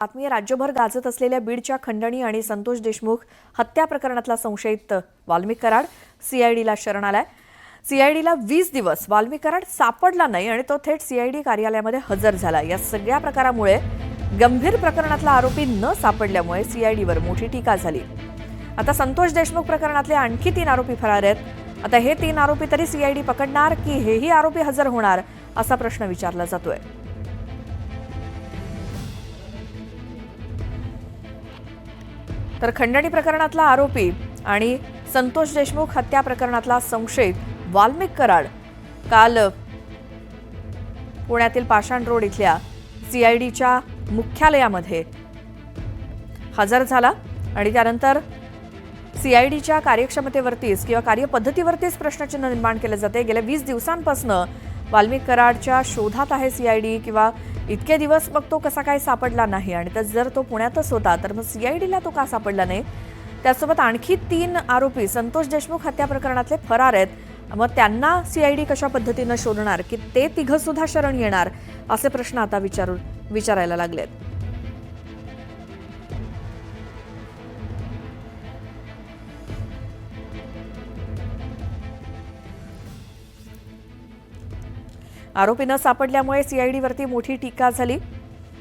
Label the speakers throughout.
Speaker 1: आत्मीय राज्यभर गाजत असलेल्या बीडच्या खंडणी आणि संतोष देशमुख हत्या प्रकरणातला संशयित वाल्मिक कराड सीआयडीला शरण आलाय। सीआयडीला 20 दिवस वाल्मिक कराड सापडला नाही आणि तो थेट सीआयडी कार्यालयामध्ये हजर झाला। या सगळ्या प्रकारामुळे गंभीर प्रकरणातला आरोपी न सापडल्यामुळे सीआयडीवर मोठी टीका झाली। आता संतोष देशमुख प्रकरणातले आणखी 3 आरोपी फरार आहेत। आता हे 3 आरोपी तरी सीआयडी पकडणार की हेही आरोपी हजर होणार असा प्रश्न विचारला जातोय। तर खंडणी प्रकरणातला आरोपी आणि संतोष देशमुख हत्या प्रकरणातला संशयित वाल्मिक कराड काल पुण्यातील पाषाण रोड इथल्या सीआयडीच्या मुख्यालयामध्ये हजर झाला आणि त्यानंतर सीआयडीच्या कार्यक्षमतेवरतीच किंवा कार्यपद्धतीवरतीच प्रश्नचिन्ह निर्माण केले जाते। गेल्या 20 दिवसांपासून वाल्मिक कराडच्या शोधात आहे सीआयडी किंवा इतके दिवस मग तो कसा काय सापडला नाही आणि तर जर तो पुण्यातच होता तर मग सीआयडीला तो का सापडला नाही। त्यासोबत आणखी 3 आरोपी संतोष देशमुख हत्या प्रकरणातले फरार आहेत। मग त्यांना सीआयडी कशा पद्धतीने शोधणार की ते तिघं सुद्धा शरण येणार असे प्रश्न आता विचारायला लागलेत। आरोपी न सापडल्यामुळे सीआयडीवरती मोठी टीका झाली।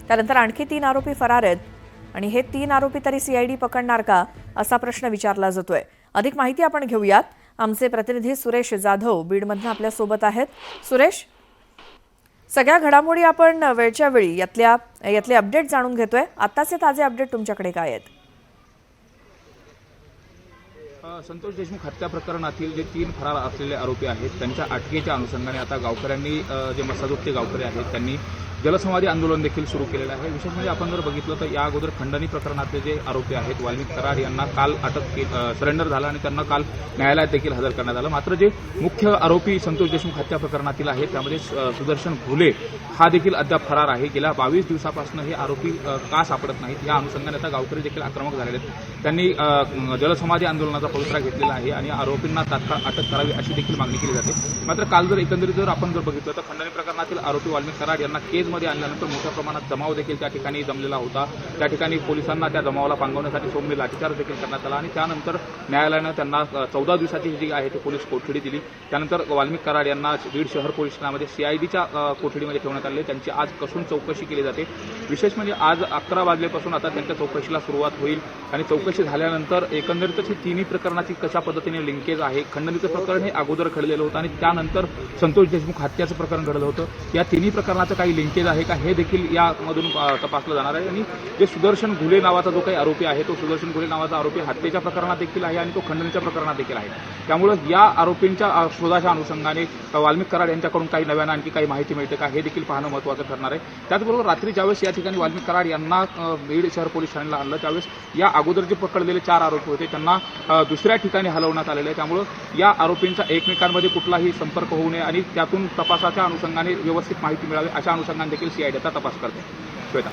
Speaker 1: त्यानंतर आणखी 3 आरोपी फरार आहेत आणि हे 3 आरोपी तरी सीआयडी पकडणार का असा प्रश्न विचारला जातोय। अधिक माहिती आपण घेऊयात। आमचे प्रतिनिधी सुरेश जाधव बीडमधून आपल्या सोबत आहेत। सुरेश, सगळ्या घडामोडी आपण वेळच्या वेळी यातले अपडेट जाणून घेतोय। आताचे ताजे अपडेट तुमच्याकडे काय आहेत?
Speaker 2: संतोष देशमुख हत्या प्रकरणातील जे 3 फरार असलेले आरोपी आहेत त्यांच्या अटकेच्या अनुषंगाने आता गावकऱ्यांनी जे मसाजोगचे गावकरी आहेत त्यांनी जलसमाधी आंदोलन देखील सुरू केलेलं आहे। विशेष म्हणजे आपण जर बघितलं तर या अगोदर खंडणी प्रकरणातले जे आरोपी आहेत वाल्मिक कराड यांना काल सरेंडर झालं आणि त्यांना काल न्यायालयात देखील हजर करण्यात आलं। मात्र जे मुख्य आरोपी संतोष देशमुख हत्या प्रकरणातील आहेत त्यामध्ये सुदर्शन घुले हा देखील अद्याप फरार आहे। गेल्या 22 दिवसापासून हे आरोपी का सापडत नाहीत या अनुषंगाने आता गावकरी देखील आक्रमक झालेले आहेत। त्यांनी जलसमाधी आंदोलनाचा पवित्रा घेतलेला आहे आणि आरोपींना तात्काळ अटक करावी अशी देखील मागणी केली जाते। मात्र काल जर एकंदरीत जर आपण बघितलं तर खंडणी प्रकरणातील आरोपी वाल्मिक कराड यांना केजमध्ये आणल्यानंतर मोठ्या प्रमाणात जमाव देखील त्या ठिकाणी जमलेला होता। त्या ठिकाणी पोलिसांना त्या जमावाला पांगवण्यासाठी सोमनी लाठीचार्ज देखील करण्यात आला आणि त्यानंतर न्यायालयानं त्यांना 14 दिवसाची जी आहे ती पोलीस कोठडी दिली। त्यानंतर वाल्मिक कराड यांना बीड शहर पोलीस ठाण्यामध्ये सीआयडीच्या कोठडीमध्ये ठेवण्यात आले। त्यांची आज कसून चौकशी केली जाते। विशेष म्हणजे आज 11 वाजल्यापासून आता त्यांच्या चौकशीला सुरुवात होईल आणि चौकशी झाल्यानंतर एकंदरीतच ही 3 प्रकरणाची कशा पद्धतीने लिंकेज आहे। खंडणीचं प्रकरण हे अगोदर घडलेलं होतं आणि त्यानंतर संतोष देशमुख हत्याचं प्रकरण घडलं होतं। या 3 प्रकरणाचं काही लिंकेज आहे का हे देखील यामधून तपासलं जाणार आहे। आणि जे सुदर्शन घुले नावाचा जो काही आरोपी आहे तो सुदर्शन घुले नावाचा आरोपी हत्येच्या प्रकरणात देखील आहे आणि तो खंडणीच्या प्रकरणात देखील आहे। त्यामुळे या आरोपींच्या शोधाच्या अनुषंगाने वाल्मिक कराड यांच्याकडून काही नव्यानं आणखी काही माहिती मिळते का हे देखील पाहणं महत्त्वाचं ठरणार आहे। त्याचबरोबर रात्री ज्यावेळेस या ठिकाणी वाल्मिक कराड यांना बीड शहर पोलीस ठाण्याला आणलं त्यावेळेस या अगोदर जे पकडलेले 4 आरोपी होते त्यांना दुसऱ्या ठिकाणी हलवण्यात आलेलं आहे। त्यामुळे या आरोपींचा एकमेकांमध्ये कुठलाही संपर्क होऊ नये आणि त्यातून तपासाच्या अनुषंगाने व्यवस्थित माहिती मिळावी अशा अनुषंगाने देखील सीआयडी तपास करते। श्वेता।